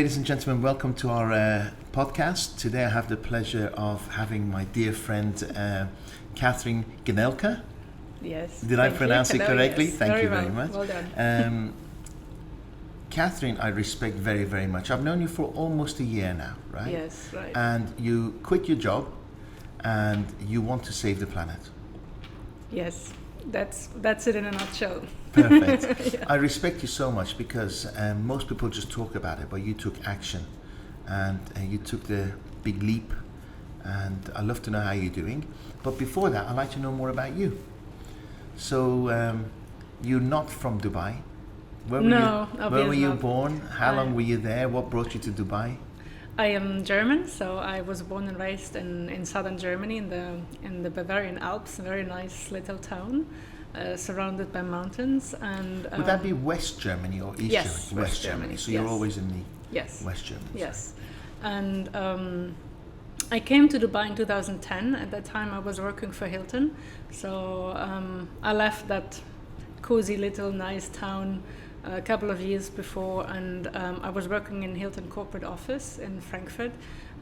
ladies and gentlemen, welcome to our podcast. Today I have the pleasure of having my dear friend Kathrin Gnilka. Yes. Did I pronounce it correctly? Yes. Thank you well. very much. Well done. Kathrin, I respect very, very much. I've known you for almost a year now, right? Yes, right. And you quit your job and you want to save the planet. Yes, that's it in a nutshell. Perfect. Yeah. I respect you so much because most people just talk about it, but you took action and you took the big leap, and I'd love to know how you're doing. But before that, I'd like to know more about you. So you're not from Dubai. Where were you born? How long were you there? What brought you to Dubai? I am German, so I was born and raised in southern Germany in the Bavarian Alps, a very nice little town. Surrounded by mountains. And would that be West Germany or East yes, Germany? West Germany. So you're always in the West Germany. Yes. And I came to Dubai in 2010. At that time I was working for Hilton. So I left that cozy little nice town a couple of years before, and I was working in Hilton corporate office in Frankfurt,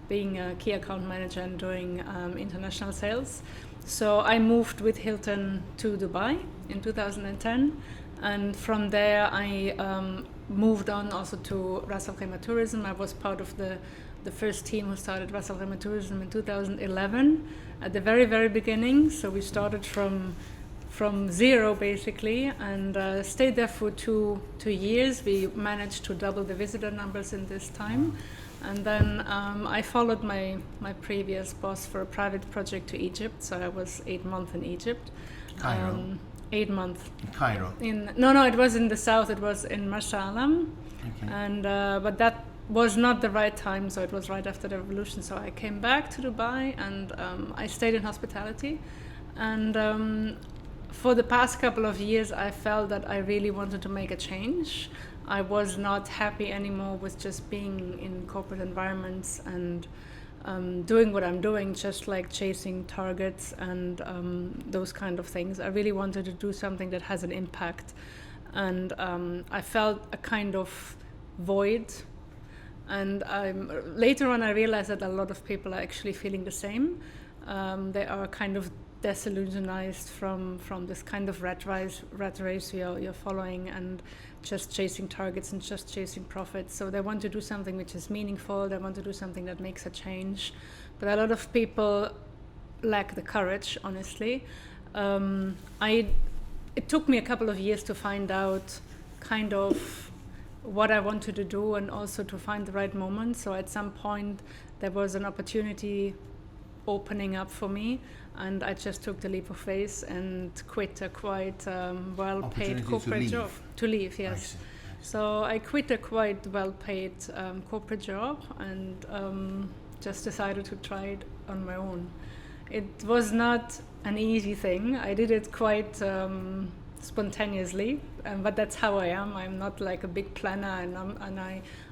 being a key account manager and doing international sales. So I moved with Hilton to Dubai in 2010, and from there I moved on also to Ras Al Khaimah Tourism. I was part of the first team who started Ras Al Khaimah Tourism in 2011 at the very, very beginning. So we started from zero basically, and stayed there for two years. We managed to double the visitor numbers in this time. And then I followed my previous boss for a private project to Egypt. So I was 8 months in Egypt. Cairo? 8 months. Cairo? No, it was in the south. It was in Marsa Alam. Okay. And but that was not the right time. So it was right after the revolution. So I came back to Dubai, and I stayed in hospitality. And for the past couple of years, I felt that I really wanted to make a change. I was not happy anymore with just being in corporate environments and doing what I'm doing, just like chasing targets and those kind of things. I really wanted to do something that has an impact. And I felt a kind of void. And later on, I realized that a lot of people are actually feeling the same. They are kind of disillusionized from this kind of rat race you're following and just chasing targets and just chasing profits. So they want to do something which is meaningful. They want to do something that makes a change. But a lot of people lack the courage, honestly. It took me a couple of years to find out kind of what I wanted to do and also to find the right moment. So at some point there was an opportunity opening up for me, and I just took the leap of faith and quit a quite well-paid corporate job. To leave, yes. So I quit a quite well-paid corporate job and just decided to try it on my own. It was not an easy thing. I did it quite spontaneously, but that's how I am. I'm not like a big planner, and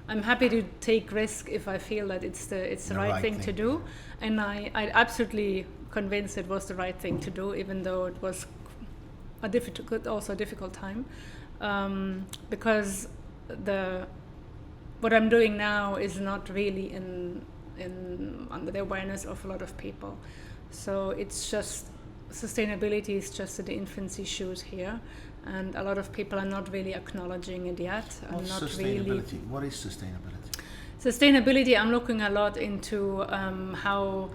I'm happy to take risk if I feel that it's the right thing to do. And I absolutely convinced it was the right thing to do, even though it was a difficult time, because what I'm doing now is not really under the awareness of a lot of people. So it's just sustainability is just at the infancy shoes here, and a lot of people are not really acknowledging it yet. What's sustainability? What is sustainability? Sustainability, I'm looking a lot into how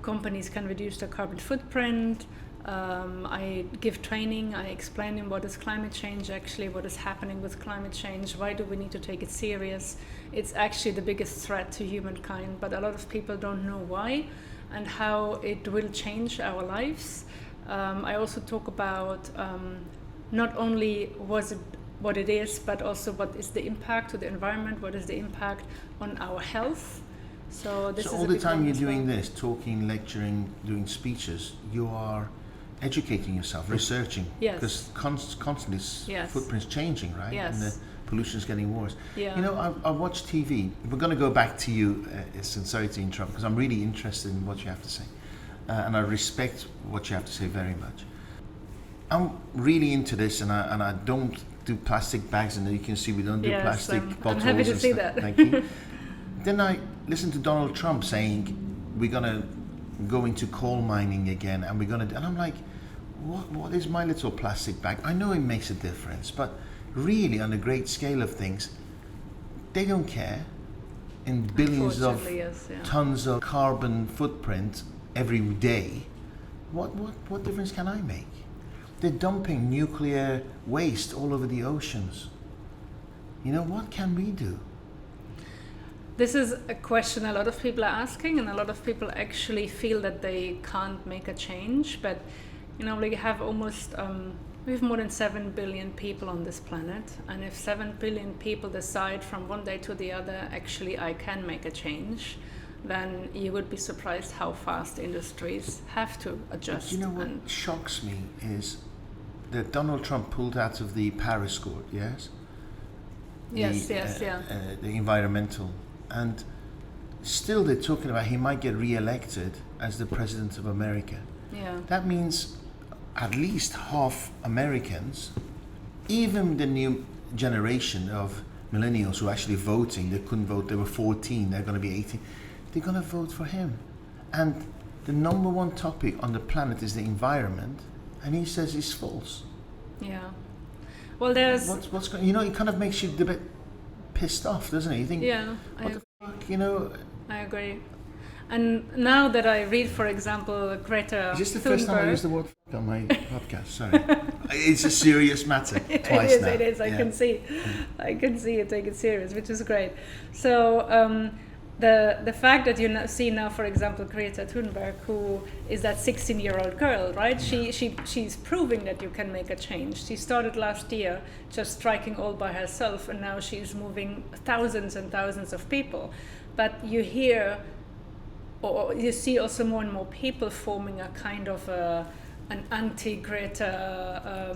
companies can reduce their carbon footprint. I give training, I explain what is climate change actually, what is happening with climate change, why do we need to take it serious. It's actually the biggest threat to humankind, but a lot of people don't know why and how it will change our lives. I also talk about not only what it is, but also what is the impact to the environment, what is the impact on our health. So all the time you're doing this, talking, lecturing, doing speeches, you are educating yourself, researching, because constantly footprint's changing, right? Yes. And the pollution's getting worse. Yeah. You know, I watch TV. We're going to go back to you, and sorry to interrupt, because I'm really interested in what you have to say, and I respect what you have to say very much. I'm really into this, and I don't do plastic bags, and you can see we don't do plastic bottles. I'm happy to see stuff. that. Thank you. then I listened to Donald Trump saying we're gonna go into coal mining again, and and I'm like, what is my little plastic bag? I know it makes a difference, but really on a great scale of things, they don't care. In billions of yes, yeah. tons of carbon footprint every day, what difference can I make? They're dumping nuclear waste all over the oceans. What can we do? This is a question a lot of people are asking, and a lot of people actually feel that they can't make a change. But we have we have more than 7 billion people on this planet, and if 7 billion people decide from one day to the other, actually I can make a change, then you would be surprised how fast industries have to adjust. But what shocks me is that Donald Trump pulled out of the Paris Accord, yes? The environmental, and still they're talking about he might get re-elected as the president of America. Yeah. That means at least half Americans, even the new generation of millennials who are actually voting, they couldn't vote, they were 14, they're going to be 18, they're going to vote for him. And the number one topic on the planet is the environment, and he says it's false. Yeah. Well, there's... What's going... it kind of makes you a bit pissed off, doesn't it? You think, yeah, what the fuck, I agree. And now that I read, for example, Greta Is this the first time I use the word fuck on my podcast? Sorry. It's a serious matter. Twice now. It is. I can see you take it serious, which is great. So the fact that you see now, for example, Greta Thunberg, who is that 16-year-old girl, right? She's proving that you can make a change. She started last year just striking all by herself, and now she's moving thousands and thousands of people. But you hear, or you see also more and more people forming a kind of an anti-Greta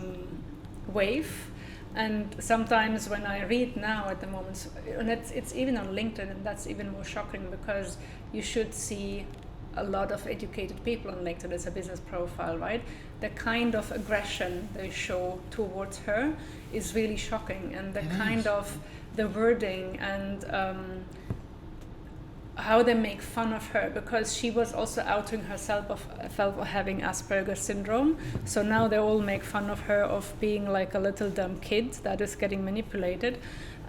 wave. And sometimes when I read now at the moment, and it's even on LinkedIn, and that's even more shocking, because you should see a lot of educated people on LinkedIn as a business profile, right? The kind of aggression they show towards her is really shocking, and the wording and how they make fun of her, because she was also outing herself of having Asperger's syndrome. So now they all make fun of her of being like a little dumb kid that is getting manipulated,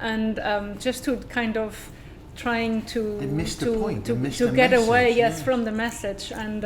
and just to kind of trying to get away from the message, and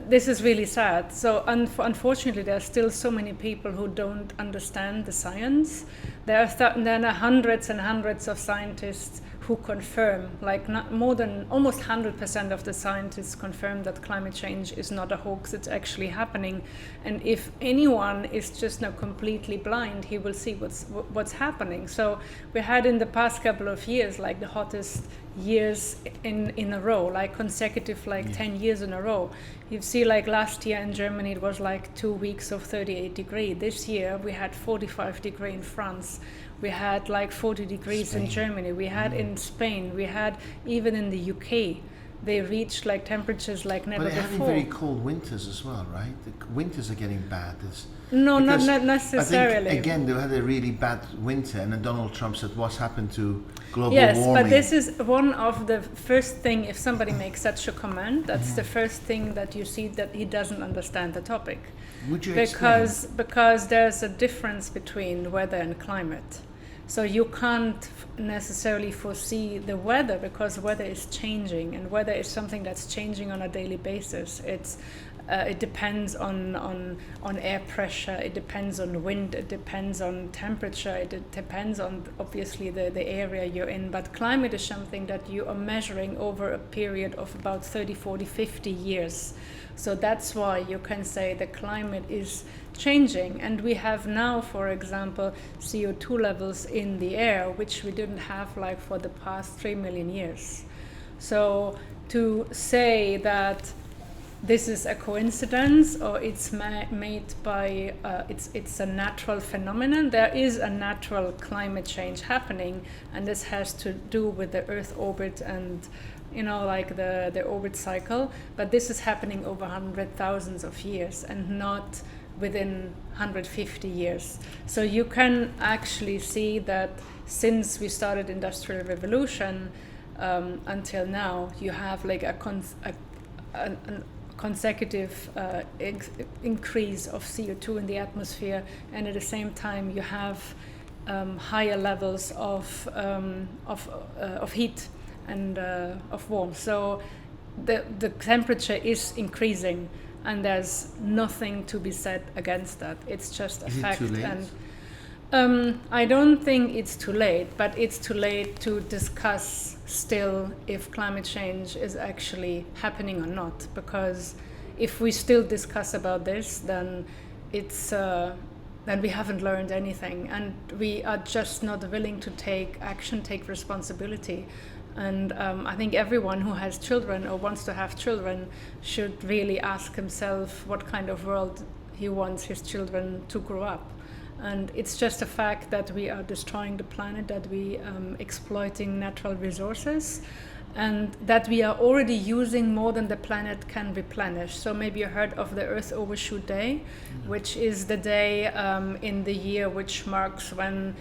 this is really sad. So unfortunately, there are still so many people who don't understand the science. There are hundreds and hundreds of scientists who confirm, like not more than almost 100% of the scientists confirm that climate change is not a hoax, it's actually happening. And if anyone is just now completely blind, he will see what's happening. So we had in the past couple of years like the hottest years in a row, like consecutive 10 years in a row. You see, like last year in Germany it was like 2 weeks of 38 degrees. This year we had 45 degrees in France. We had like 40 degrees in Germany. We had in Spain. We had even in the UK. They reached like temperatures like never before. But they're having very cold winters as well, right? The winters are getting bad. No, not necessarily. I think, again, they had a really bad winter, and then Donald Trump said, what's happened to global warming? Yes, but this is one of the first thing, if somebody makes such a comment, that's the first thing that you see that he doesn't understand the topic. Would you explain? Because there's a difference between weather and climate. So you can't necessarily foresee the weather, because weather is changing, and weather is something that's changing on a daily basis. It depends on air pressure, it depends on wind, it depends on temperature, it depends on obviously the area you're in. But climate is something that you are measuring over a period of about 30, 40, 50 years. So that's why you can say the climate is changing, and we have now, for example, CO2 levels in the air which we didn't have like for the past 3 million years. So to say that this is a coincidence or it's made by it's a natural phenomenon, there is a natural climate change happening, and this has to do with the Earth orbit and like the orbit cycle, but this is happening over 100,000 of years and not within 150 years. So you can actually see that since we started Industrial Revolution, until now, you have like a consecutive increase of CO2 in the atmosphere, and at the same time you have higher levels of heat and of warmth. So the temperature is increasing, and there's nothing to be said against that. It's just a fact. Is it too late? And I don't think it's too late, but it's too late to discuss still if climate change is actually happening or not. Because if we still discuss about this, then then we haven't learned anything, and we are just not willing to take action, take responsibility. And I think everyone who has children or wants to have children should really ask himself what kind of world he wants his children to grow up. And it's just a fact that we are destroying the planet, that we exploiting natural resources, and that we are already using more than the planet can replenish. So maybe you heard of the Earth Overshoot Day, which is the day in the year which marks when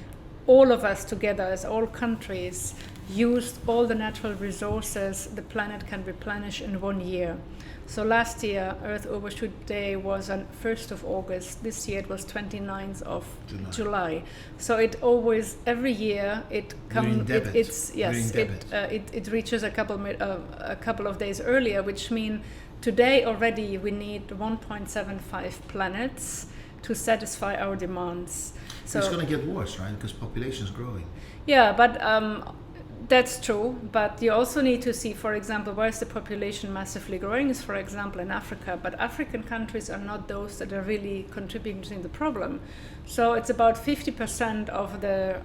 all of us together, as all countries, used all the natural resources the planet can replenish in 1 year. So last year, Earth Overshoot Day was on 1st of August. This year it was 29th of July. So it always, every year, it comes. It reaches a couple of days earlier, which means today already we need 1.75 planets to satisfy our demands. So it's going to get worse, right? Because population is growing. Yeah, but that's true, but you also need to see, for example, where is the population massively growing is, for example, in Africa. But African countries are not those that are really contributing to the problem. So it's about 50% of the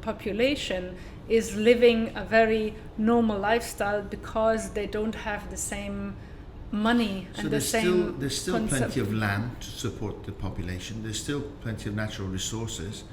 population is living a very normal lifestyle because they don't have the same money and the same. There's still plenty of land to support the population. There's still plenty of natural resources.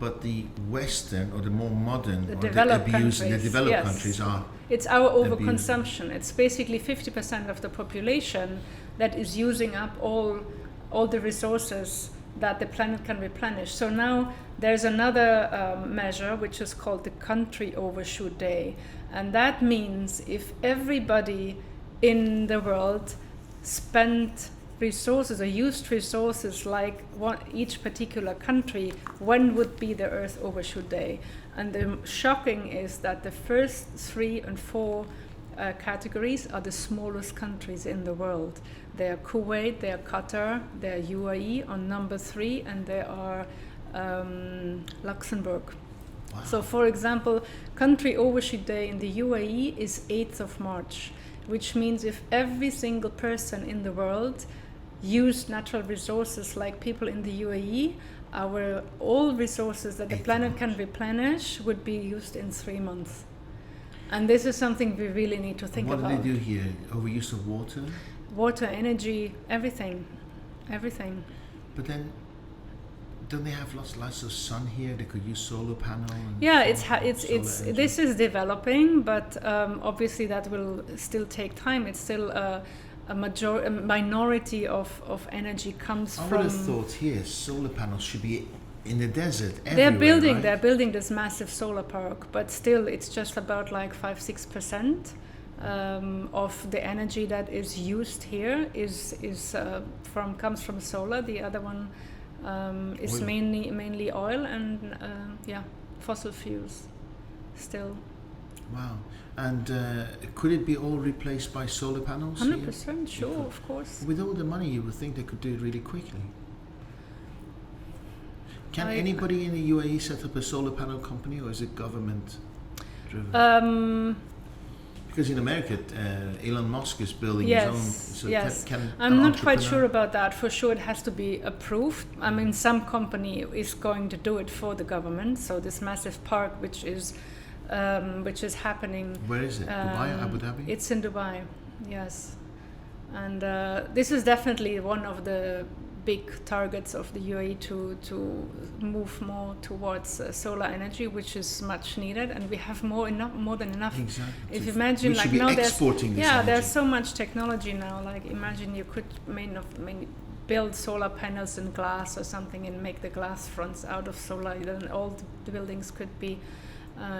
But the Western or the more modern the developed countries are. It's our overconsumption. It's basically 50% of the population that is using up all the resources that the planet can replenish. So now there's another measure which is called the Country Overshoot Day, and that means if everybody in the world spent resources or used resources like each particular country, when would be the Earth Overshoot Day? And the shocking is that the first 3 and 4 categories are the smallest countries in the world. They are Kuwait, they are Qatar, they are UAE on number 3, and they are Luxembourg. Wow. So for example, Country Overshoot Day in the UAE is 8th of March, which means if every single person in the world used natural resources like people in the UAE, all resources that the planet can replenish would be used in 3 months. And this is something we really need to think about. What do they do here? Overuse of water? Water, energy, everything. But then, don't they have lots of sun here? They could use solar panel. Yeah, this is developing, but obviously that will still take time. It's still a minority of energy comes from. I would have thought here solar panels should be in the desert everywhere. They're building this massive solar park, but still it's just about like 5-6% of the energy that is used here comes from solar. The other one is oil. mainly oil and fossil fuels still. Wow. And could it be all replaced by solar panels? 100%, sure, of course. With all the money, you would think they could do it really quickly. Can anybody in the UAE set up a solar panel company, or is it government driven? Because in America, Elon Musk is building his own. So I'm not quite sure about that. For sure, it has to be approved. I mean, some company is going to do it for the government. So this massive park, which is happening. Where is it? Dubai, Abu Dhabi? It's in Dubai, yes. And this is definitely one of the big targets of the UAE to move more towards solar energy, which is much needed, and we have more than enough. Exactly. If you imagine, like now there's so much technology now. Like imagine you could build solar panels in glass or something and make the glass fronts out of solar. Then all the buildings could be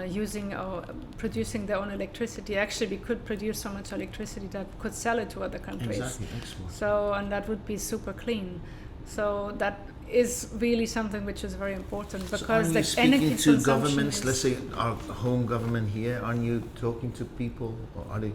using or producing their own electricity. Actually, we could produce so much electricity that we could sell it to other countries. Exactly, export. So, and that would be super clean. So that is really something which is very important, because so the energy speaking to consumption governments, is, let's say our home government here, aren't you talking to people, or are they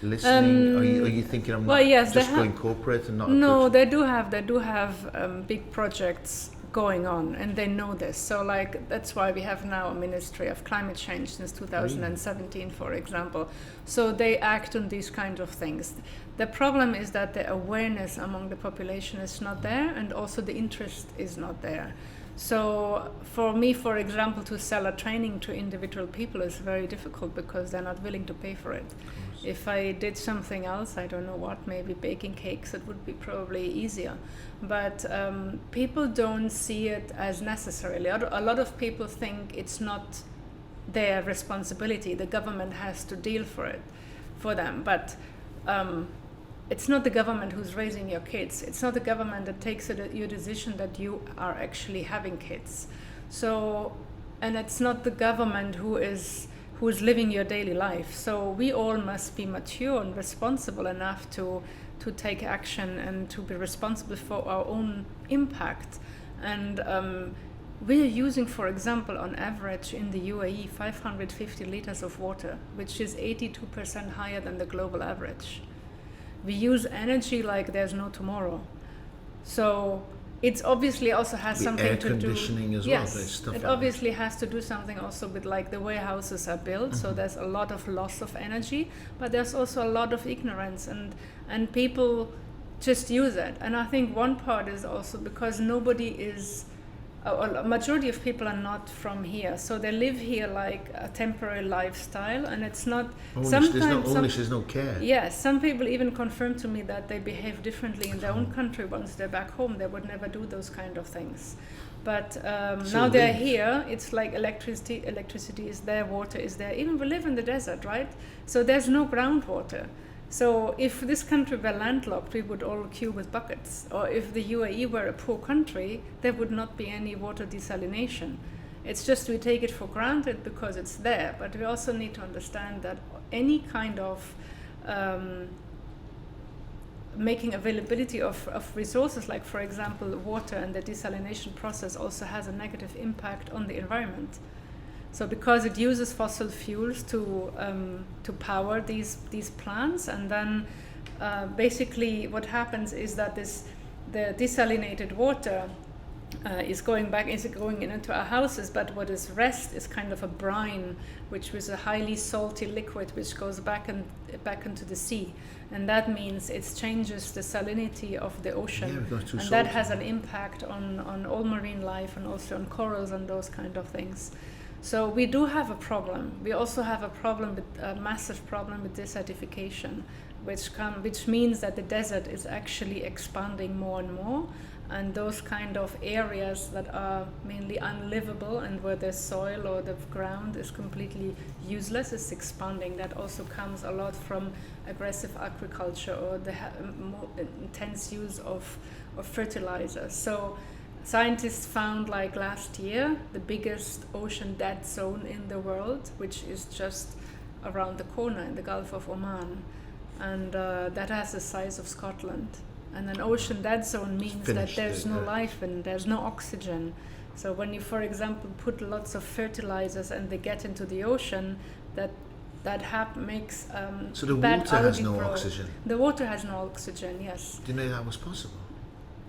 listening? Are you thinking of well, yes, just going corporate and not no, approaching? they do have big projects going on, and they know this. So like that's why we have now a Ministry of Climate Change since 2017, for example. So they act on these kind of things. The problem is that the awareness among the population is not there, and also the interest is not there. So for me, for example, to sell a training to individual people is very difficult, because they're not willing to pay for it. If I did something else, I don't know what, maybe baking cakes, it would be probably easier. But people don't see it as necessarily. A lot of people think it's not their responsibility. The government has to deal for them. But it's not the government who's raising your kids. It's not the government that takes your decision that you are actually having kids. So, and it's not the government who is living your daily life. So we all must be mature and responsible enough to take action and to be responsible for our own impact. And we're using, for example, on average in the UAE 550 liters of water, which is 82% higher than the global average. We use energy like there's no tomorrow. So it obviously also has something to do. Air conditioning as yes, well. Stuff it like obviously has to do something also with like the way houses are built. So there's a lot of loss of energy, but there's also a lot of ignorance, and people just use it. And I think one part is also because nobody is. A majority of people are not from here, so they live here like a temporary lifestyle, and it's not. There's no care. Yes, some people even confirm to me that they behave differently in their own country. Once they're back home, they would never do those kind of things. But now they're here, it's like electricity is there, water is there. Even we live in the desert, right? So there's no groundwater. So if this country were landlocked, we would all queue with buckets. Or if the UAE were a poor country, there would not be any water desalination. It's just we take it for granted because it's there. But we also need to understand that any kind of making availability of resources, like for example water, and the desalination process also has a negative impact on the environment. So because it uses fossil fuels to power these plants, and then basically what happens is that the desalinated water is going into our houses, but what is rest is kind of a brine, which was a highly salty liquid which goes back into the sea, and that means it changes the salinity of the ocean, and that has an impact on all marine life and also on corals and those kind of things. So we do have a problem. We also have a massive problem with desertification, which means that the desert is actually expanding more and more, and those kind of areas that are mainly unlivable and where the soil or the ground is completely useless is expanding. That also comes a lot from aggressive agriculture or the more intense use of fertilizers. So scientists found, like last year, the biggest ocean dead zone in the world, which is just around the corner in the Gulf of Oman, and that has the size of Scotland. And an ocean dead zone means that there's no life and there's no oxygen. So when you, for example, put lots of fertilizers and they get into the ocean, that makes so the bad water has no grow. oxygen. The water has no oxygen. Yes. Do you know that was possible?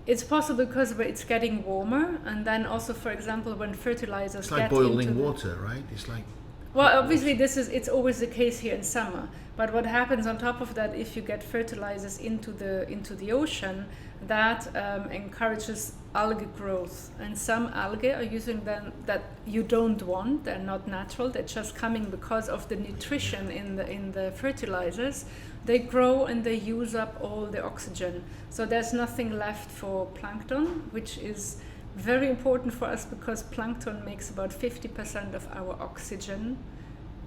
It's possible because it's getting warmer, and then also, for example, when fertilizers it's like get boiling into water, right? It's like. Well, obviously, it's always the case here in summer. But what happens on top of that, if you get fertilizers into the ocean, that encourages algae growth, and some algae are using them that you don't want. They're not natural. They're just coming because of the nutrition in the fertilizers. They grow and they use up all the oxygen. So there's nothing left for plankton, which is very important for us because plankton makes about 50% of our oxygen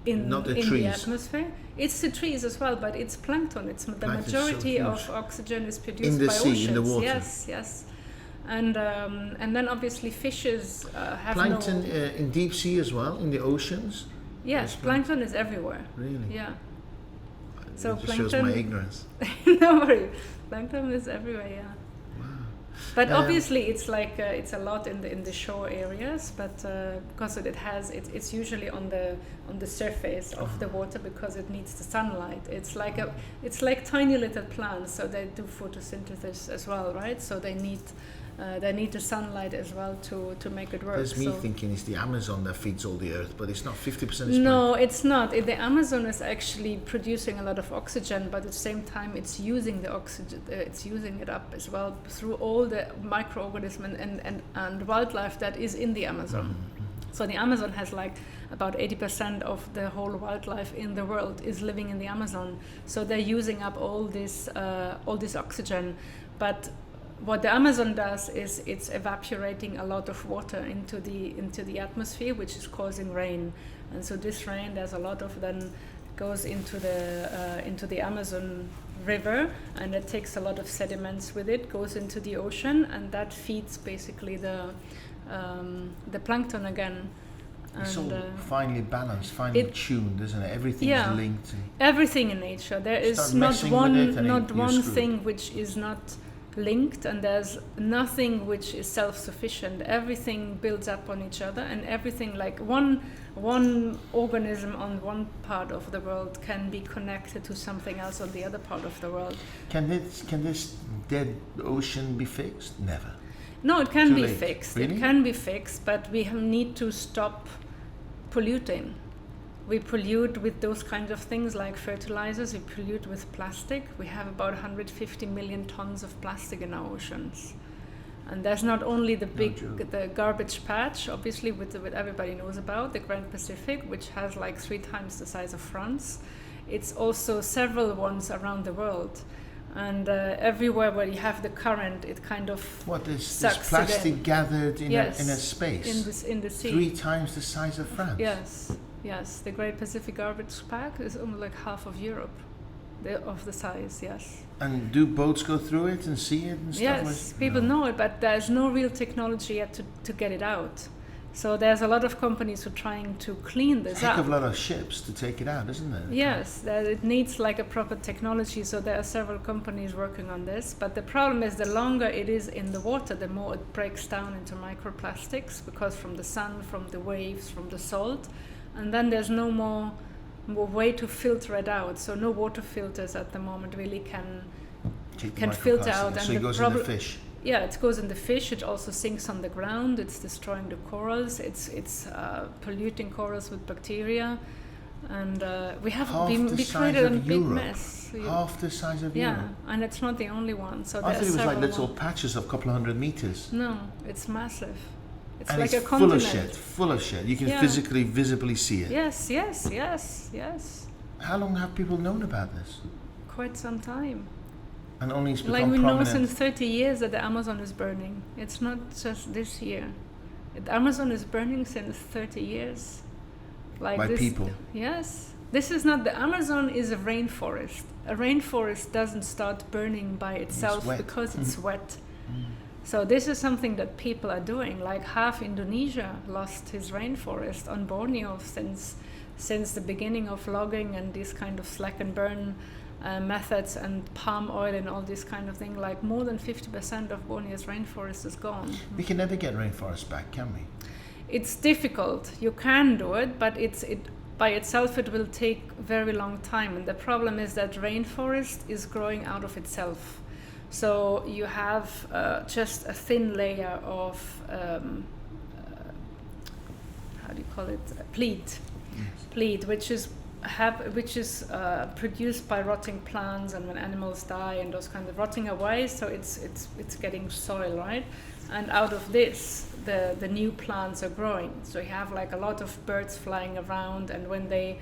in the atmosphere. It's the trees as well, but it's plankton. It's the majority of oxygen is produced by oceans. In the water. Yes. And then obviously fishes have plankton in deep sea as well, in the oceans. Yes, plankton is everywhere. Really? Yeah. It So just shows my ignorance. No worry, plankton is everywhere. Yeah. Wow. But obviously, it's like it's a lot in the shore areas, but because it's usually on the surface of the water because it needs the sunlight. It's like tiny little plants, so they do photosynthesis as well, right? So they need the sunlight as well to make it work. There's me thinking it's the Amazon that feeds all the earth, but it's not. 50% is No, it's not. The Amazon is actually producing a lot of oxygen, but at the same time, it's using the oxygen. It's using it up as well through all the microorganisms and wildlife that is in the Amazon. Mm-hmm. So the Amazon has like about 80% of the whole wildlife in the world is living in the Amazon. So they're using up all this oxygen, but what the Amazon does is it's evaporating a lot of water into the atmosphere, which is causing rain. And so this rain, there's a lot of then goes into the Amazon River, and it takes a lot of sediments with it, goes into the ocean, and that feeds basically the plankton again. It's And, all finely balanced, finely tuned, isn't it? Everything is linked. Everything in nature. There is not one thing which is not linked, and there's nothing which is self-sufficient. Everything builds up on each other, and everything, like one organism on one part of the world can be connected to something else on the other part of the world. Can this dead ocean be fixed? Never. No, it can Too be late. fixed. Really? It can be fixed, but we need to stop polluting. We pollute with those kinds of things like fertilizers. We pollute with plastic. We have about 150 million tons of plastic in our oceans. And there's not only the garbage patch, obviously, with everybody knows about, the Grand Pacific, which has like 3 times the size of France. It's also several ones around the world. And everywhere where you have the current, it kind of this plastic gathered in a space? In the sea. 3 times the size of France? Yes, the Great Pacific Garbage Patch is only like half of Europe, of the size, yes. And do boats go through it and see it and stuff? Yes, people know it, but there's no real technology yet to get it out. So there's a lot of companies who are trying to clean this up. Heck of a lot of ships to take it out, isn't there? Yes, it needs like a proper technology, so there are several companies working on this. But the problem is the longer it is in the water, the more it breaks down into microplastics, because from the sun, from the waves, from the salt. And then there's no more way to filter it out. So no water filters at the moment really can filter out. So it goes in the fish. Yeah, it goes in the fish. It also sinks on the ground. It's destroying the corals. It's polluting corals with bacteria, and we created a big mess. Half the size of Europe. Yeah, and it's not the only one. So I thought it was like little patches of a couple of 100 meters. No, it's massive. It's and like it's a continent. Full of shit. You can visibly see it. Yes. How long have people known about this? Quite some time. And only it's become like we prominent. know since 30 years that the Amazon is burning. It's not just this year. The Amazon is burning since 30 years. Like by people. Yes. This is not, the Amazon is a rainforest. A rainforest doesn't start burning by itself because it's wet. So this is something that people are doing. Like half Indonesia lost his rainforest on Borneo since the beginning of logging and this kind of slack and burn methods and palm oil and all this kind of thing. Like more than 50% of Borneo's rainforest is gone. We can never get rainforest back, can we? It's difficult. You can do it, but by itself it will take very long time. And the problem is that rainforest is growing out of itself. So you have just a thin layer of, how do you call it, peat. Yes. Peat, which is produced by rotting plants and when animals die and those kind of rotting away. So it's getting soil, right? And out of this, the new plants are growing. So you have like a lot of birds flying around, and when they,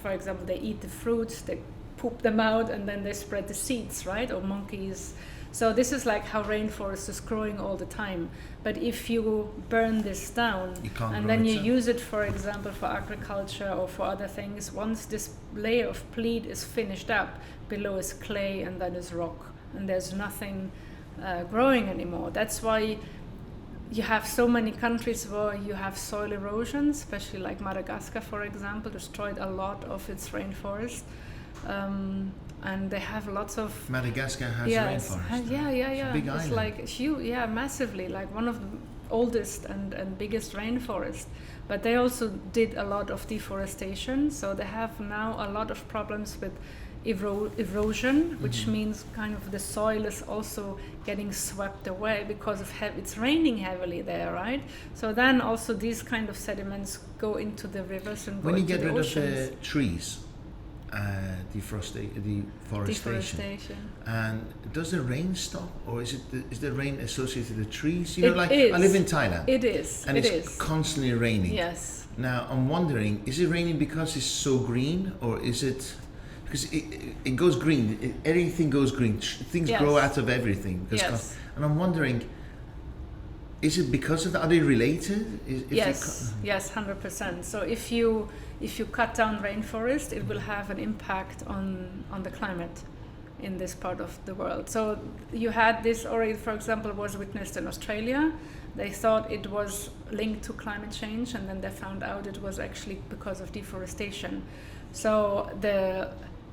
for example, they eat the fruits, they poop them out and then they spread the seeds, right? Or monkeys. So this is like how rainforest is growing all the time. But if you burn this down and then you use it, for example, for agriculture or for other things, once this layer of peat is finished up, below is clay and then is rock, and there's nothing growing anymore. That's why you have so many countries where you have soil erosion, especially like Madagascar, for example, destroyed a lot of its rainforest. And they have lots of... Madagascar has rainforest. Yeah. Big it's island. like huge, massively, like one of the oldest and biggest rainforests. But they also did a lot of deforestation, so they have now a lot of problems with erosion, which means kind of the soil is also getting swept away because of it's raining heavily there, right? So then also these kind of sediments go into the rivers and go when you into get the rid oceans. of the trees, deforestation, and does the rain stop, or is the rain associated with the trees? You know, like I live in Thailand. It is. And it's constantly raining. Yes. Now I'm wondering, is it raining because it's so green, or is it because it goes green? Everything goes green. Things grow out of everything. Yes. And I'm wondering, is it because of that? Are they related? Yes, 100%. So if you cut down rainforest, it will have an impact on the climate in this part of the world. So you had this already, for example, was witnessed in Australia. They thought it was linked to climate change, and then they found out it was actually because of deforestation. So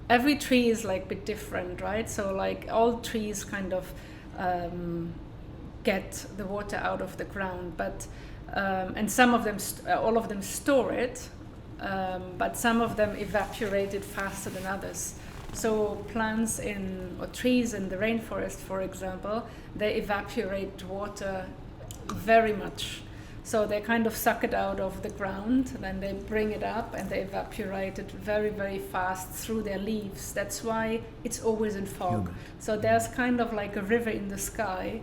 every tree is like a bit different, right? So like all trees kind of get the water out of the ground, but and some of them, all of them store it, but some of them evaporate it faster than others. So plants or trees in the rainforest, for example, they evaporate water very much. So they kind of suck it out of the ground, and then they bring it up and they evaporate it very, very fast through their leaves. That's why it's always in fog. So there's kind of like a river in the sky,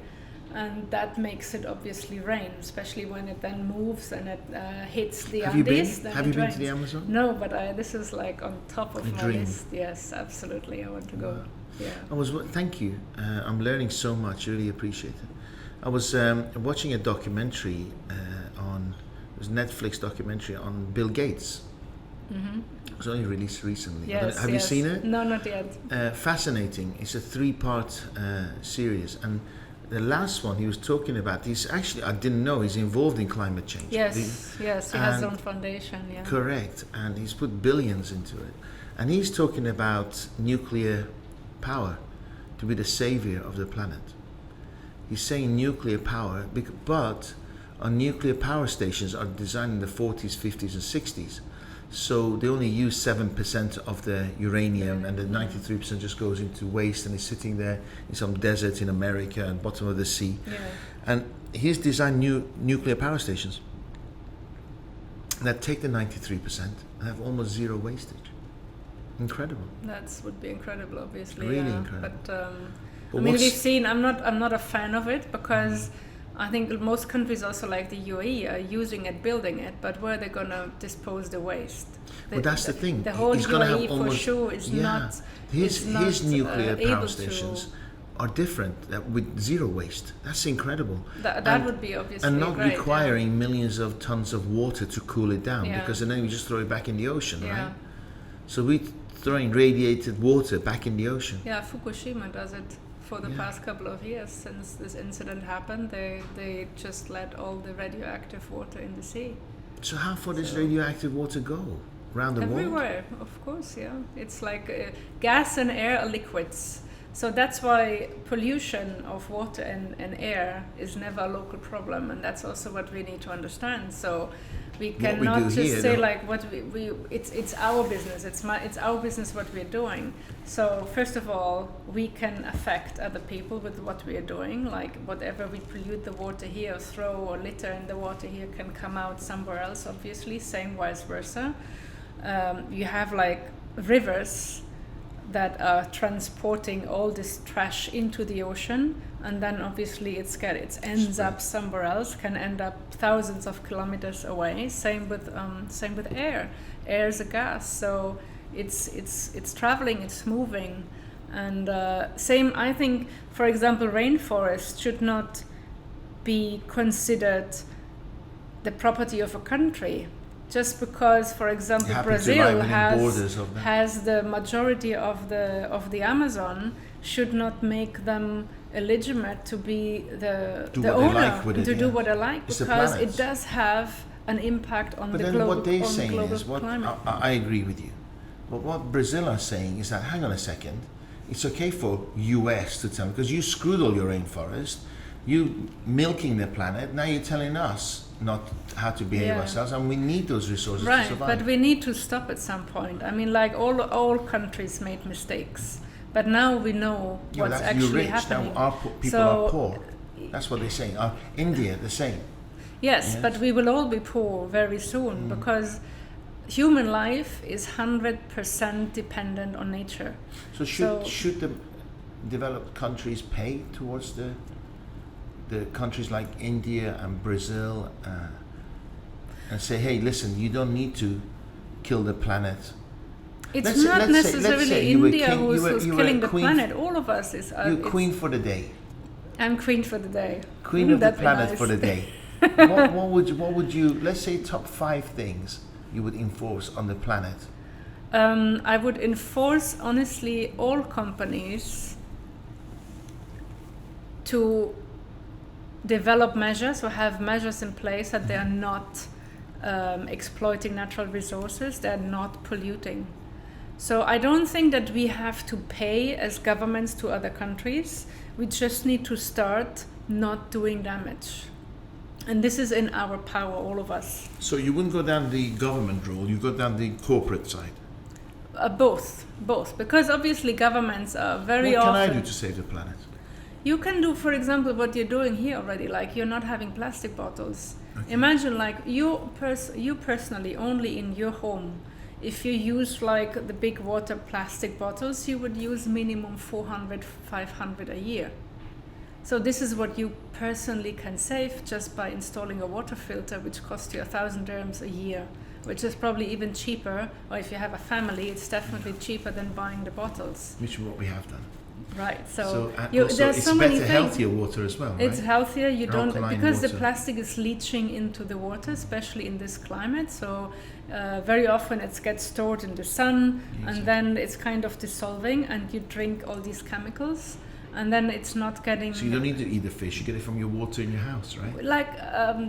and that makes it obviously rain, especially when it then moves and it hits the Andes. Have you been to the Amazon? No, but this is like on top of my dream. list. Yes, absolutely. I want to go. Yeah. Thank you. I'm learning so much. Really appreciate it. I was watching a documentary it was a Netflix documentary on Bill Gates. It was only released recently. Yes, Have you seen it? No, not yet. Fascinating. It's a 3-part series, and the last one he was talking about, I didn't know he's involved in climate change. Yes, he has his own foundation. Yeah. Correct, and he's put billions into it. And he's talking about nuclear power to be the savior of the planet. He's saying nuclear power, but our nuclear power stations are designed in the 40s, 50s, and 60s. So they only use 7% of the uranium, and the 93% just goes into waste and is sitting there in some desert in America and bottom of the sea. Yeah. And he's designed new nuclear power stations that take the 93% and have almost zero wastage. Incredible. That would be incredible, obviously. Really incredible. But I mean, we've seen. I'm not a fan of it because I think most countries, also like the UAE, are using it, building it. But where are they going to dispose the waste? Well, that's the thing. The whole He's UAE have for sure is not. His nuclear power stations to are different with zero waste. That's incredible. That would be obviously and not great, requiring millions of tons of water to cool it down, because then we just throw it back in the ocean, right? So we're throwing radiated water back in the ocean. Yeah, Fukushima does it. For the past couple of years since this incident happened, they just let all the radioactive water in the sea. So how far does radioactive water go? Around the world? Everywhere, of course, yeah. It's like gas and air are liquids. So that's why pollution of water and air is never a local problem, and that's also what we need to understand. So we cannot just say like what it's our business. It's our business what we're doing. So first of all, we can affect other people with what we are doing. Like whatever we pollute the water here, or throw or litter in the water here, can come out somewhere else. Obviously, same vice versa. You have like rivers that are transporting all this trash into the ocean, and then obviously it ends up somewhere else, can end up thousands of kilometers away. Same with air. Air is a gas, so it's traveling, it's moving, and same. I think, for example, rainforest should not be considered the property of a country. Just because, for example, Brazil has the majority of the Amazon, should not make them legitimate to be the Do what they owner like with and it, to do yeah. what I like, It's the because planet. it does have an impact on But the then global what they're on saying global is, what climate. I agree with you, but what Brazil are saying is that, hang on a second, it's okay for US to tell, because you screwed all your rainforest, you milking the planet, now you're telling us not how to behave Yeah. ourselves, and we need those resources to Right, survive. but we need to stop at some point. I mean, like all countries made mistakes, but now we know Yeah, what's that's, you're actually rich, happening. now our people So- are poor. That's what they're saying. India, the same. Yes, Yes. but we will all be poor very soon, because human life is 100% dependent on nature. So should the developed countries pay towards the countries like India and Brazil, and say, hey, listen, you don't need to kill the planet. It's Let's say- not let's say necessarily you were India king- you were- who's you were killing the queen planet. All of us is. You're it's- queen for the day, I'm queen for the day. queen Wouldn't of the that be planet nice? for the day. what would you? Let's say top 5 things you would enforce on the planet. I would enforce, honestly, all companies to develop measures or have measures in place that they are not exploiting natural resources, they're not polluting. So I don't think that we have to pay as governments to other countries. We just need to start not doing damage. And this is in our power, all of us. So you wouldn't go down the government role, you go down the corporate side. Both, because obviously governments are very What can often. I do to save the planet? You can do, for example, what you're doing here already, like you're not having plastic bottles. Okay. Imagine, like you personally, only in your home, if you use like the big water plastic bottles, you would use minimum 400, 500 a year. So this is what you personally can save just by installing a water filter, which costs you 1,000 dirhams a year, which is probably even cheaper, or if you have a family, it's definitely cheaper than buying the bottles. Which is what we have done. Right, And there's it's so many better, things. healthier water as well, right? It's healthier. You don't, Alkaline because the water. plastic is leaching into the water, especially in this climate. So very often it gets stored in the sun, Exactly. and then it's kind of dissolving, and you drink all these chemicals, and then it's not getting. So you don't need to eat the fish, you get it from your water in your house, right? Like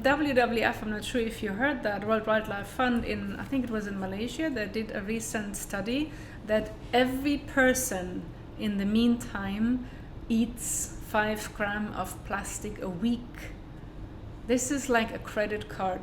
WWF, I'm not sure if you heard that, World Wildlife Fund, I think it was in Malaysia, they did a recent study that every person in the meantime eats 5 grams of plastic a week. This is like a credit card,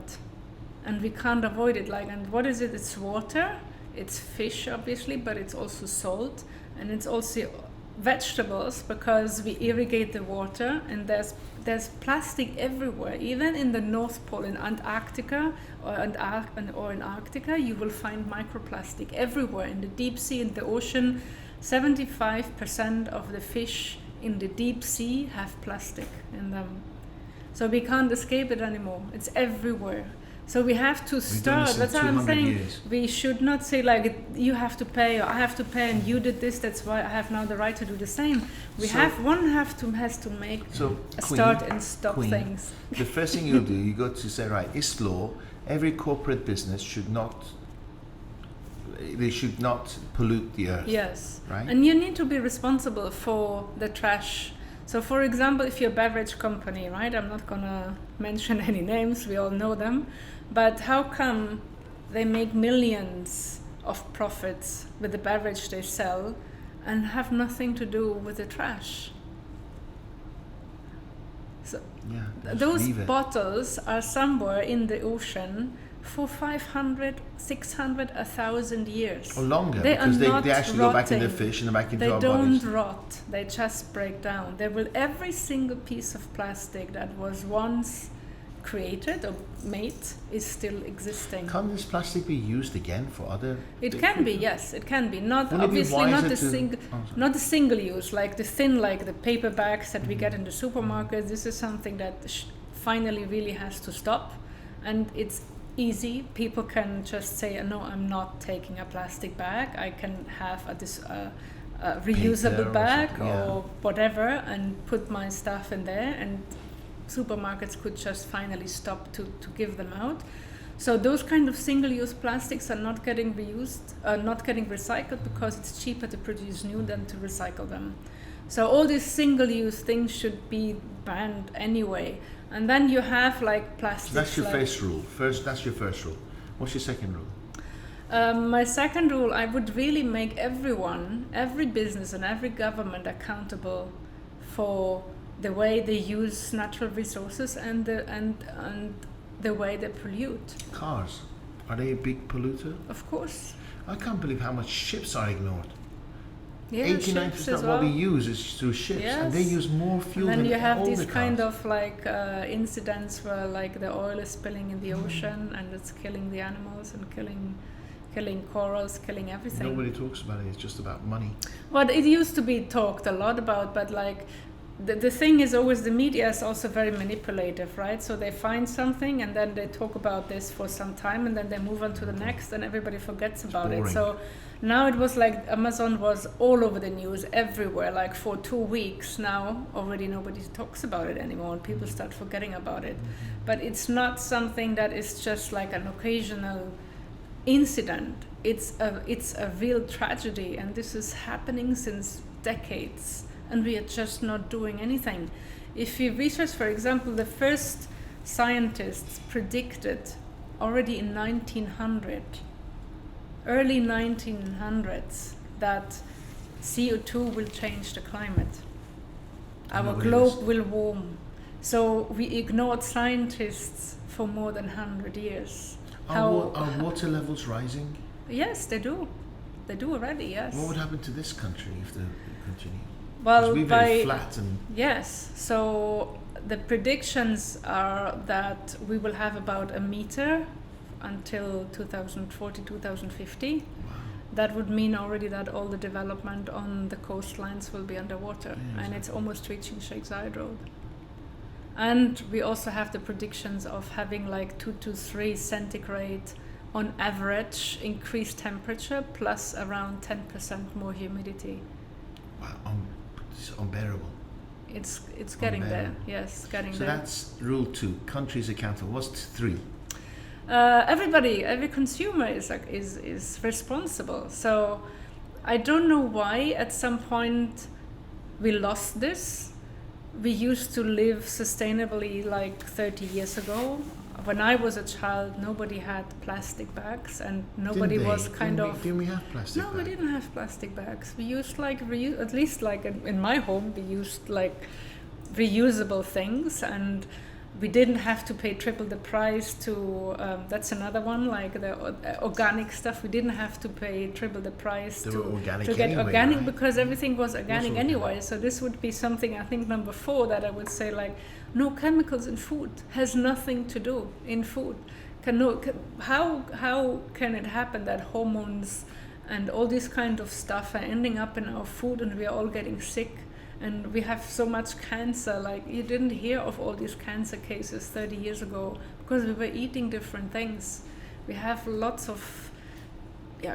and we can't avoid it. And what is it? It's water, it's fish obviously, but it's also salt, and it's also vegetables, because we irrigate the water, and there's plastic everywhere. Even in the North Pole, in Antarctica or in Arctica, you will find microplastic everywhere. In the deep sea, in the ocean, 75% of the fish in the deep sea have plastic in them. So we can't escape it anymore. It's everywhere. So we have to done start. this in That's what I'm 200 saying. years. We should not say like you have to pay or I have to pay and you did this. That's why I have now the right to do the same. We So- has to make So, a Queen, start and stop Queen, things. the first thing you'll do, you go to say, right, it's law. Every corporate business should not pollute the earth. Yes. Right? And you need to be responsible for the trash. So for example, if you're a beverage company, right? I'm not gonna mention any names, we all know them. But how come they make millions of profits with the beverage they sell and have nothing to do with the trash? So Yeah, just those leave it. bottles are somewhere in the ocean for 500, 600, 1,000 years. Or longer, They because are not they actually go back in the rotting. fish and back into They our don't bodies. rot, they just break down. Every single piece of plastic that was once created or made is still existing. Can't this plastic be used again for other? It can be, yes, it can be. Not Wouldn't it be obviously not wiser the to- not the single use, like the thin, like the paper bags that we get in the supermarkets. This is something that finally really has to stop, and it's easy. People can just say, "No, I'm not taking a plastic bag. I can have a reusable Paper or bag something, or yeah. whatever, and put my stuff in there." And supermarkets could just finally stop to give them out. So those kind of single-use plastics are not getting reused, not getting recycled, because it's cheaper to produce new than to recycle them. So all these single-use things should be banned anyway. And then you have like plastics. So that's your first rule. That's your first rule. What's your second rule? My second rule, I would really make everyone, every business and every government accountable for the way they use natural resources and the way they pollute. Cars, are they a big polluter? Of course. I can't believe how much ships are ignored. Yeah, 89% of what we use is through ships, and they use more fuel than all the cars. And then you have these kind of like incidents where like the oil is spilling in the ocean and it's killing the animals and killing corals, killing everything. Nobody talks about it. It's just about money. Well, it used to be talked a lot about, but like the thing is always the media is also very manipulative, right? So they find something and then they talk about this for some time and then they move on to the next and everybody forgets about it. So now it was like Amazon was all over the news everywhere, like for 2 weeks now. Already nobody talks about it anymore and people start forgetting about it. But it's not something that is just like an occasional incident. It's a real tragedy, and this is happening since decades, and we are just not doing anything. If you research, for example, the first scientists predicted already in early 1900s, that CO2 will change the climate. Our globe will warm. So we ignored scientists for more than 100 years. Are water levels rising? Yes, they do. They do already, yes. What would happen to this country if they continue? Well, we're very flat and... Yes, so the predictions are that we will have about a meter until 2040, 2050. Wow. That would mean already that all the development on the coastlines will be underwater, and it's almost reaching Sheikh Zayed Road. And we also have the predictions of having like 2 to 3 centigrade on average increased temperature plus around 10% more humidity. Wow, it's unbearable. It's getting there. Yes, getting there. So that's rule 2. Countries accountable. What's 3? Every consumer is responsible. So I don't know why at some point we lost this. We used to live sustainably like 30 years ago. When I was a child, nobody had plastic bags, and nobody was kind of... Didn't we have plastic bags? No, we didn't have plastic bags. We used like, at least like in my home, we used like reusable things, and we didn't have to pay triple the price to, that's another one, like the organic stuff. We didn't have to pay triple the price to get anyway, organic, right? Because everything was organic anyway. So this would be something, I think, number 4, that I would say, like, no chemicals in food. Has nothing to do in food. How can it happen that hormones and all this kind of stuff are ending up in our food and we are all getting sick? And we have so much cancer. Like, you didn't hear of all these cancer cases 30 years ago because we were eating different things. We have lots of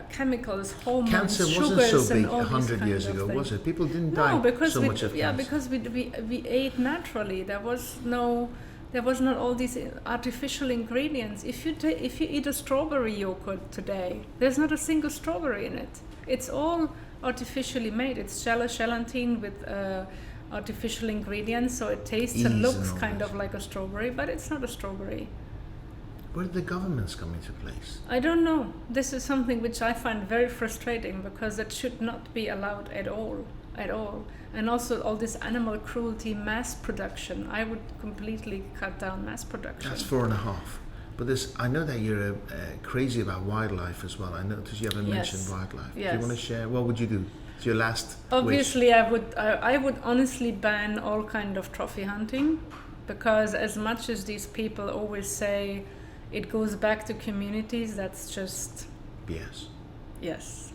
chemicals, hormones, cancer sugars, wasn't so big and all 100 years ago, was it? People didn't die so much of cancer. Yeah, because we ate naturally. There was not all these artificial ingredients. If you eat a strawberry yogurt today, there's not a single strawberry in it. It's all artificially made. It's gelatin with artificial ingredients, so it tastes and looks kind of like a strawberry, but it's not a strawberry. Where did the governments come into place? I don't know. This is something which I find very frustrating, because it should not be allowed at all. And also all this animal cruelty, mass production. I would completely cut down mass production. That's 4.5. But I know that you're crazy about wildlife as well. I noticed you haven't mentioned wildlife. Yes. Do you want to share? What would you do? It's your last Obviously, wish. I would honestly ban all kind of trophy hunting, because as much as these people always say it goes back to communities, that's just... BS. Yes.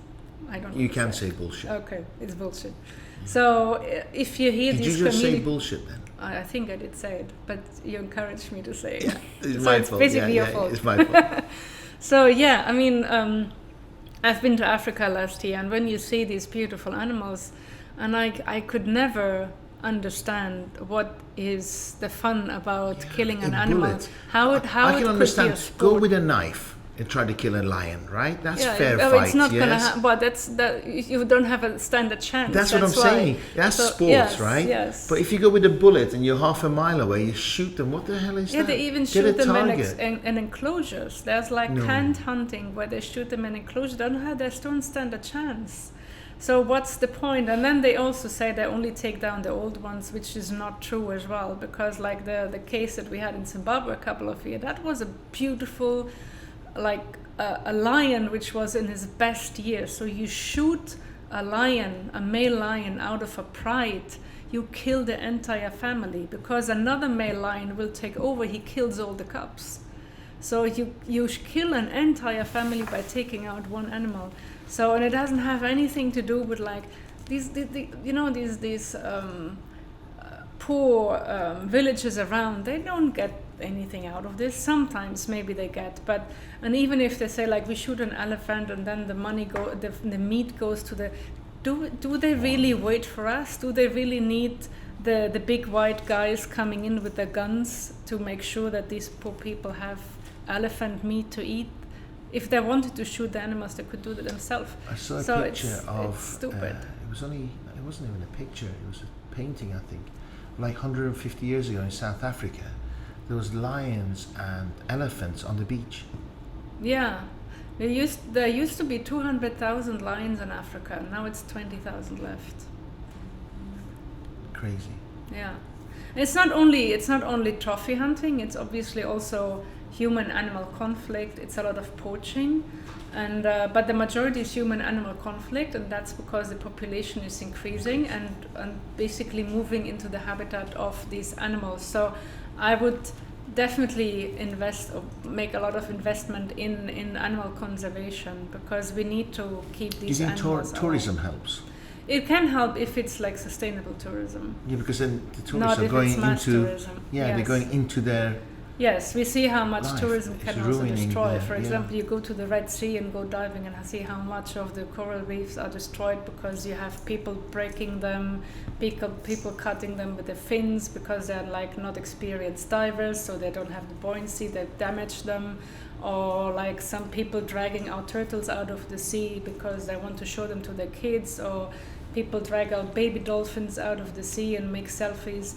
I don't know. You can say bullshit. Okay, it's bullshit. Yeah. So if you hear these communities... Did you just say bullshit then? I think I did say it, but you encouraged me to say it. It's so my it's fault. basically your fault. It's my fault. So yeah, I mean, I've been to Africa last year, and when you see these beautiful animals, and I could never understand what is the fun about killing an animal. Bullet. How I can understand. Go with a knife and try to kill a lion, right? That's Yeah, fair oh, fight. it's not yes? gonna but that you don't have a standard chance. That's what I'm why. saying. That's So, sports, yes, right? Yes. But if you go with a bullet and you're half a mile away, you shoot them. What the hell is Yeah, that? they even Get shoot a them target. in enclosures. There's like No. hand hunting where they shoot them in enclosures. They don't stand a chance. So what's the point? And then they also say they only take down the old ones, which is not true as well. Because like the case that we had in Zimbabwe a couple of years, that was a beautiful, like a lion which was in his best year. So you shoot a lion, a male lion, out of a pride, you kill the entire family because another male lion will take over. He kills all the cubs. So you kill an entire family by taking out one animal. So, and it doesn't have anything to do with like these poor villages around. They don't get anything out of this. Sometimes maybe they get, but and even if they say like we shoot an elephant and then the meat goes to the, do they really wait for us? Do they really need the big white guys coming in with their guns to make sure that these poor people have elephant meat to eat? If they wanted to shoot the animals, they could do that themselves. I saw a So picture of. it's stupid. It wasn't even a picture. It was a painting, I think. Like 150 years ago in South Africa, there was lions and elephants on the beach. Yeah, there used to be 200,000 lions in Africa. Now it's 20,000 left. Crazy. Yeah, it's not only trophy hunting. It's obviously also human-animal conflict. It's a lot of poaching, and but the majority is human-animal conflict, and that's because the population is increasing and basically moving into the habitat of these animals. So I would definitely make a lot of investment in animal conservation because we need to keep these animals. Do you think tourism helps? It can help if it's like sustainable tourism. Yeah, because then the tourists Not are if going it's mass into. tourism. Yeah, Yes. they're going into their. Yes, we see how much Life tourism is can also ruining destroy. the- For yeah. example, you go to the Red Sea and go diving and see how much of the coral reefs are destroyed because you have people breaking them, people cutting them with their fins because they're like not experienced divers, so they don't have the buoyancy, they damage them. Or like some people dragging out turtles out of the sea because they want to show them to their kids, or people drag out baby dolphins out of the sea and make selfies.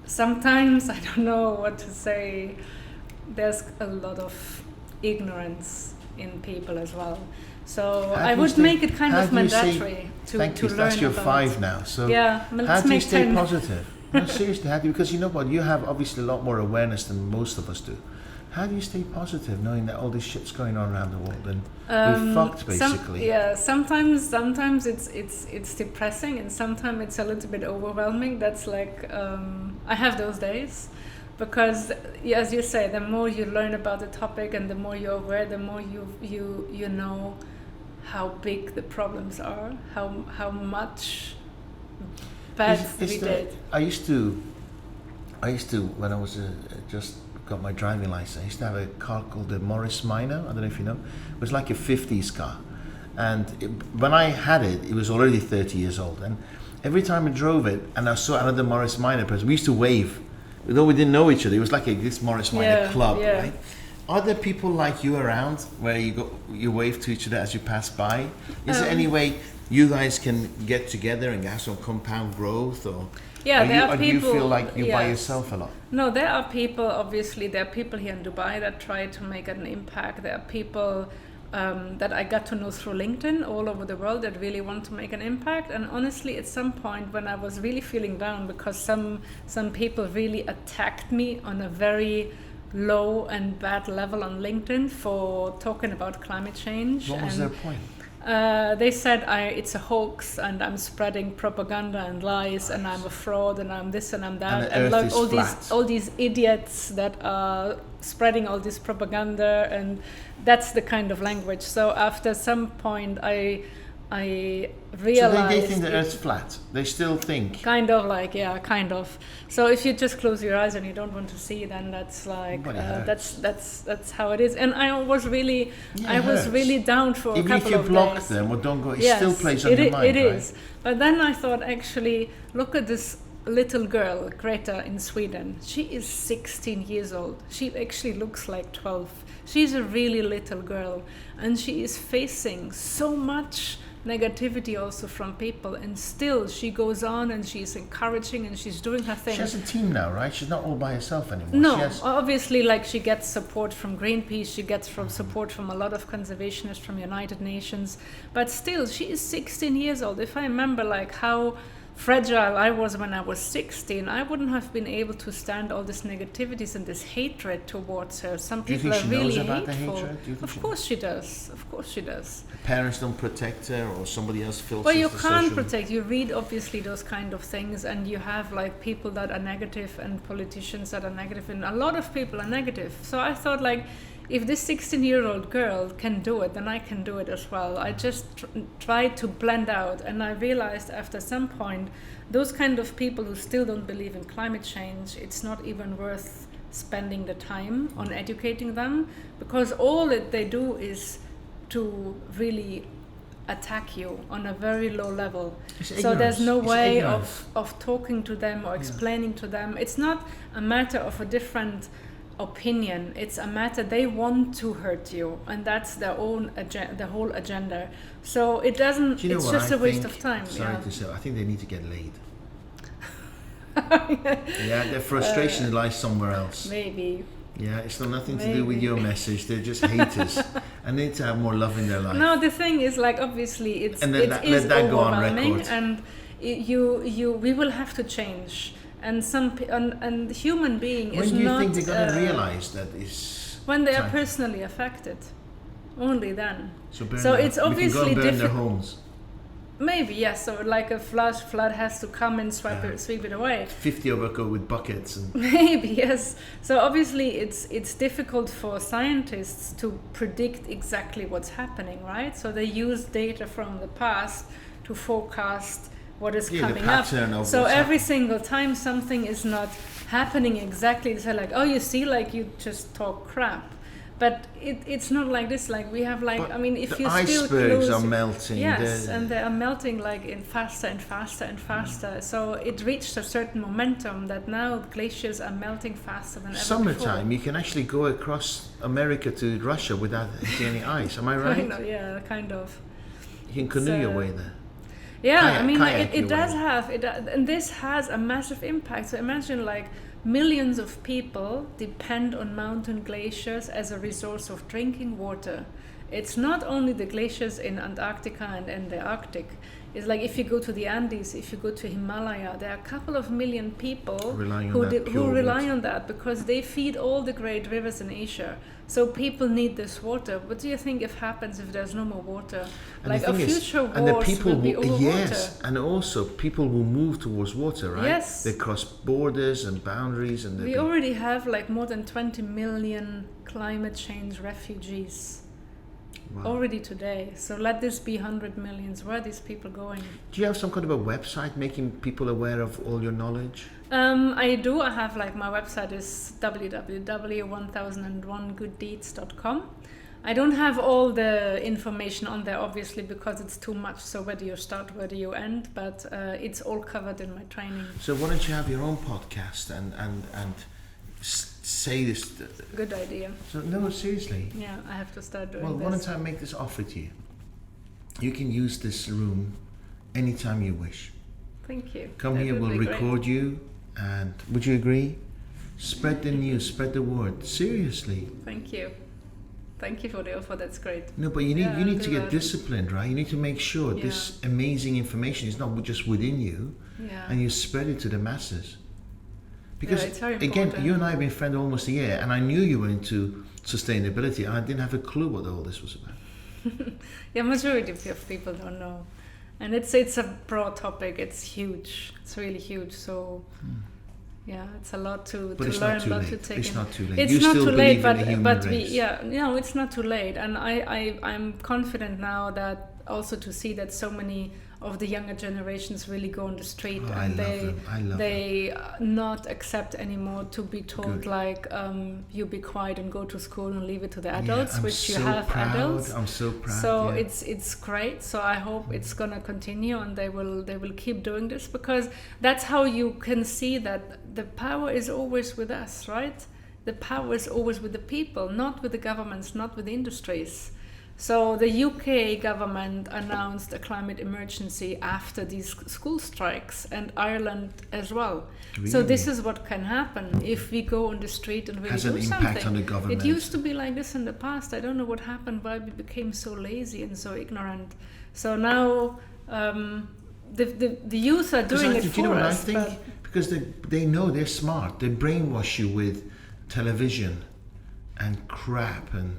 Sometimes I don't know what to say. There's a lot of ignorance in people as well. So I would make it kind of mandatory to learn That's your about. 5 now. So Yeah, how let's do you make stay 10. positive? No, seriously, how do you? Because you know what, you have obviously a lot more awareness than most of us do. How do you stay positive knowing that all this shit's going on around the world and we're fucked basically? Sometimes it's depressing and sometimes it's a little bit overwhelming. That's like I have those days because, as you say, the more you learn about the topic and the more you're aware, the more you know how big the problems are, how much bad we did. I used to when I was just got my driving license, I used to have a car called the Morris Minor. I don't know if you know. It was like a 50s car, and when I had it, it was already 30 years old. And every time I drove it, and I saw another Morris Minor person, we used to wave, though we didn't know each other. It was like this Morris Minor club, right? Are there people like you around where you wave to each other as you pass by? Is there any way you guys can get together and have some compound growth, or? Yeah, do you feel like you're by yourself a lot? No, there are people, obviously, there are people here in Dubai that try to make an impact. There are people that I got to know through LinkedIn all over the world that really want to make an impact. And honestly, at some point when I was really feeling down because some people really attacked me on a very low and bad level on LinkedIn for talking about climate change. What was their point? They said it's a hoax and I'm spreading propaganda and lies and I'm a fraud and I'm this and I'm that and like flat. all these idiots that are spreading all this propaganda, and that's the kind of language. So after some point I realized. So they think the Earth's flat. They still think. Kind of. So if you just close your eyes and you don't want to see, then that's like that's how it is. And I was really down for even a couple of days. Even if you block them or don't go, it still plays on your mind. It is. But then I thought, actually, look at this little girl, Greta, in Sweden. She is 16 years old. She actually looks like 12. She's a really little girl, and she is facing so much negativity also from people, and still she goes on and she's encouraging and she's doing her thing. She has a team now, right? She's not all by herself anymore. No, obviously, like, she gets support from Greenpeace, she gets support from a lot of conservationists, from United Nations, but still she is 16 years old. If I remember like how fragile I was when I was 16, I wouldn't have been able to stand all this negativities and this hatred towards her. Some people are really hateful. Of course she does. Of course she does. Her parents don't protect her, or somebody else filters. Well, you can't protect. You read obviously those kind of things, and you have like people that are negative and politicians that are negative, and a lot of people are negative. So I thought, like, if this 16-year-old girl can do it, then I can do it as well. I just tried to blend out, and I realized after some point, those kind of people who still don't believe in climate change, it's not even worth spending the time on educating them, because all that they do is to really attack you on a very low level. So there's no way of talking to them or explaining to them. It's not a matter of a different opinion, it's a matter they want to hurt you, and that's their own the whole agenda. So it doesn't, it's just a waste of time. Sorry to say, I think they need to get laid. Yeah, their frustration lies somewhere else. Maybe. Yeah, it's got nothing to do with your message. They're just haters, and they need to have more love in their life. No, the thing is, like, obviously it's and it is overwhelming, and we will have to change. And and human being is not. When do you think they're going to realize that is? When they are personally affected, only then. So it's obviously difficult. Their homes. Maybe yes. So like a flood has to come and sweep it away. 50 of us go with buckets. And maybe yes. So obviously it's difficult for scientists to predict exactly what's happening, right? So they use data from the past to forecast what is coming up. So every single time something is not happening exactly, they say like, oh, you see, like, you just talk crap. But it's not like this. Like, we have, like, I mean, if you still icebergs are melting. Yes, and they are melting like in faster and faster and faster. So it reached a certain momentum that now glaciers are melting faster than ever Summertime, before. you can actually go across America to Russia without hitting any ice. Am I right? Kind of, yeah, kind of. You can canoe your way there. Yeah, I mean, like, it does have it, and this has a massive impact. So imagine, like, millions of people depend on mountain glaciers as a resource of drinking water. It's not only the glaciers in Antarctica and in the Arctic. It's like if you go to the Andes, if you go to Himalaya, there are a couple of million people who rely on that because they feed all the great rivers in Asia. So people need this water. What do you think happens if there's no more water? And like a future wars will be over water. Yes, and also people will move towards water, right? Yes. They cross borders and boundaries, and we already have like more than 20 million climate change refugees. Wow. Already today. So let this be 100 millions. Where are these people going? Do you have some kind of a website making people aware of all your knowledge? I do. I have, like, my website is www.1001gooddeeds.com. I don't have all the information on there, obviously, because it's too much. So where do you start, where do you end? But it's all covered in my training. So why don't you have your own podcast and say this? Good idea. So no, seriously. Yeah, I have to start doing this. Well, why don't I make this offer to you? You can use this room anytime you wish. Thank you. Come here, we'll record you, and would you agree? Spread the news, spread the word. Seriously. Thank you. Thank you for the offer. That's great. No, but you need to get disciplined, right? You need to make sure this amazing information is not just within you, and you spread it to the masses. Because again, you and I have been friends almost a year, and I knew you were into sustainability, and I didn't have a clue what all this was about. Majority of people don't know, and it's a broad topic. It's huge. It's really huge. So. Yeah, it's a lot to learn, a lot to take in. It's not too late. It's not too late, but it's not too late. And I'm confident now that also to see that so many of the younger generations really go on the street, Oh, and I love them. they not accept anymore to be told Good. like you be quiet and go to school and leave it to the adults, I'm which so you have proud. adults. I'm so proud. So yeah. it's great. So I hope it's gonna continue, and they will keep doing this, because that's how you can see that the power is always with us, right? The power is always with the people, not with the governments, not with the industries. So the UK government announced a climate emergency after these school strikes, and Ireland as well. Really? So this is what can happen if we go on the street and really Has do an something. impact on the government. It used to be like this in the past. I don't know what happened, why we became so lazy and so ignorant. So now the youth are doing it do for you know what us. I think? Because they know they're smart. They brainwash you with television and crap, and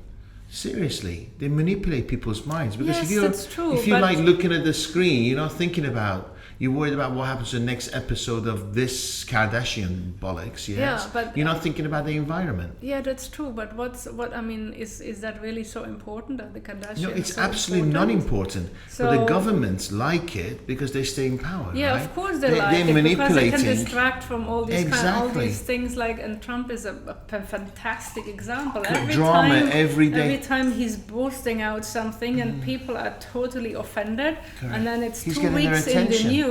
seriously, they manipulate people's minds. Because Yes, if you're that's true, if you're but- like looking at the screen, you're not thinking about. You're worried about what happens to the next episode of this Kardashian bollocks. Yes? Yeah, but- you're not thinking about the environment. Yeah, that's true. But what I mean is that really so important that the Kardashians? No, it's so absolutely not important. But the So- governments like it because they stay in power. Yeah, right? of course they like they're it, because they manipulating. can distract from all these all Exactly. these things. Like, and Trump is a fantastic example. Drama every day. Every time he's boasting out something, and people are totally offended, Correct. and then it's He's 2 getting their weeks in the attention. news.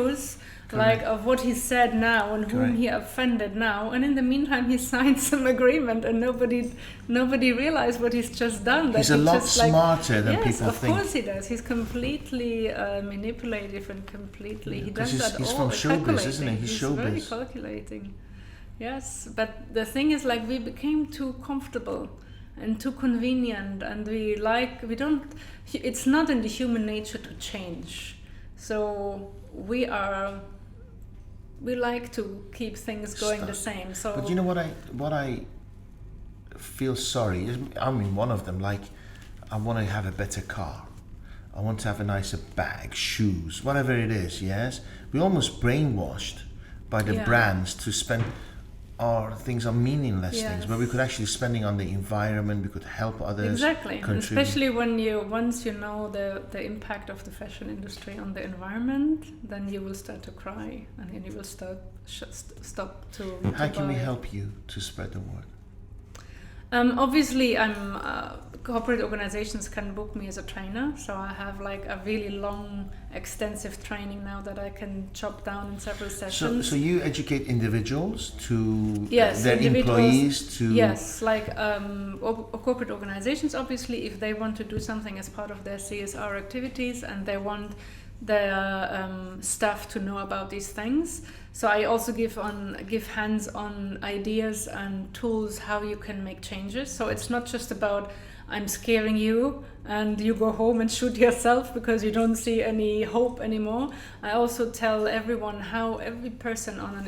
Like Correct. of what he said now and whom Correct. he offended now, and in the meantime he signed some agreement, and nobody realized what he's just done. That He's a he lot just, like, smarter than yes, people of think. course he does. He's completely manipulative and completely he 'cause does he's- that he's all. from showbiz, isn't he? calculating. He's very showbiz. calculating. Yes, but the thing is, like, we became too comfortable and too convenient, and we don't. It's not in the human nature to change. So we like to keep things going the same. So, But you know what I feel sorry is, I mean, one of them, like, I want to have a better car. I want to have a nicer bag, shoes, whatever it is, yes? We're almost brainwashed by the Yeah. brands to spend our things on meaningless things, Yes. where we could actually spending on the environment, we could help others. exactly, and contribute. especially once you know the impact of the fashion industry on the environment, then you will start to cry, and then you will stop to. How to can we buy. help you to spread the word? Obviously, corporate organizations can book me as a trainer, so I have like a really long, extensive training now that I can chop down in several sessions. So you educate individuals to Yes, their individuals- employees to Yes, like corporate organizations, obviously, if they want to do something as part of their CSR activities and they want their staff to know about these things. So I also give hands-on ideas and tools how you can make changes. So it's not just about I'm scaring you and you go home and shoot yourself because you don't see any hope anymore. I also tell everyone how every person on an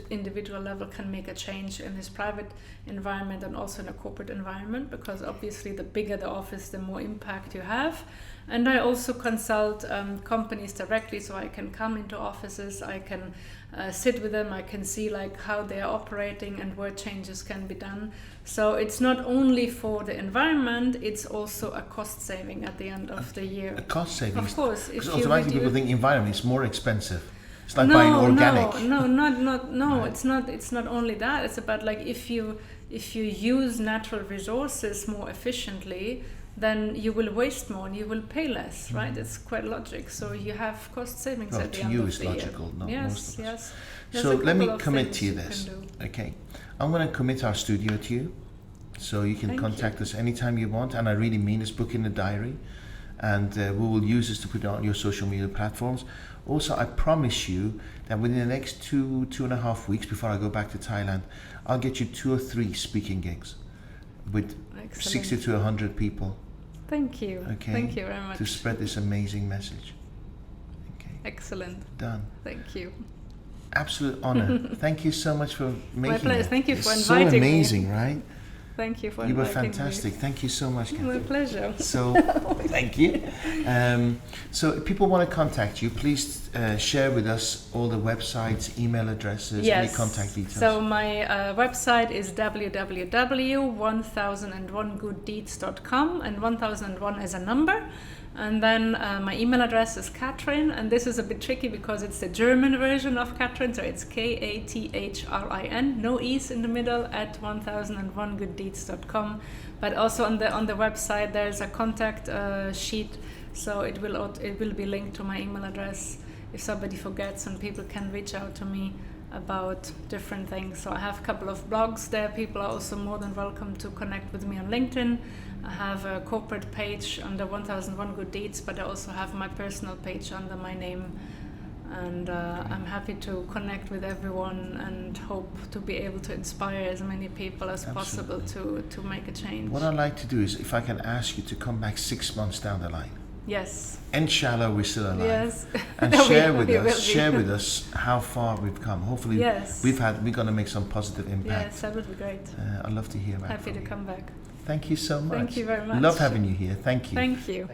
individual level can make a change in his private environment and also in a corporate environment, because obviously the bigger the office, the more impact you have. And I also consult companies directly, so I can come into offices, I can sit with them, I can see like how they are operating and where changes can be done. So it's not only for the environment, it's also a cost saving at the end of the year. a cost savings. Of course, if Because you automatically people reduce- think environment is more expensive. It's like buying organic. No, Right. it's not only that. It's about like if you use natural resources more efficiently, then you will waste more and you will pay less, right? It's quite logic. So you have cost savings Well, at the to end you of it's the logical, year. not Yes, most of us. yes. There's So a let me couple of commit things to you you this. can do. Okay, I'm going to commit our studio to you, so you can Thank contact you. us anytime you want. And I really mean this, book in the diary, and we will use this to put it on your social media platforms. Also, I promise you that within the next 2.5 weeks before I go back to Thailand, I'll get you 2 or 3 speaking gigs with Excellent. 60 to 100 people. Thank you. Okay, Thank you very much. to spread this amazing message. Okay, Excellent. done. Thank you. Absolute honor. Thank you so much for making pleasure. it. Thank you It's for so inviting me. amazing, right? Thank you for You were inviting fantastic. me. Thank you so much, My Kathrin. pleasure. So, thank you. So, if people want to contact you, please share with us all the websites, email addresses, any contact details. So my website is www.1001gooddeeds.com, and 1001 as a number. And then my email address is Kathrin, and this is a bit tricky because it's the German version of Kathrin, so it's Kathrin, no E's in the middle, at 1001gooddeeds.com. But also on the website there's a contact sheet, so it will be linked to my email address if somebody forgets, and people can reach out to me about different things. So I have a couple of blogs there. People are also more than welcome to connect with me on LinkedIn. I have a corporate page under 1001 Good Deeds, but I also have my personal page under my name. And I'm happy to connect with everyone and hope to be able to inspire as many people as possible to make a change. What I'd like to do is, if I can ask you to come back 6 months down the line. Yes. Inshallah, we're still alive. Yes. And share with us how far we've come. Hopefully, yes. we're going to make some positive impact. Yes, that would be great. I'd love to hear about it. Happy to come back. Thank you so much. Thank you very much. Love having you here. Thank you. Thank you.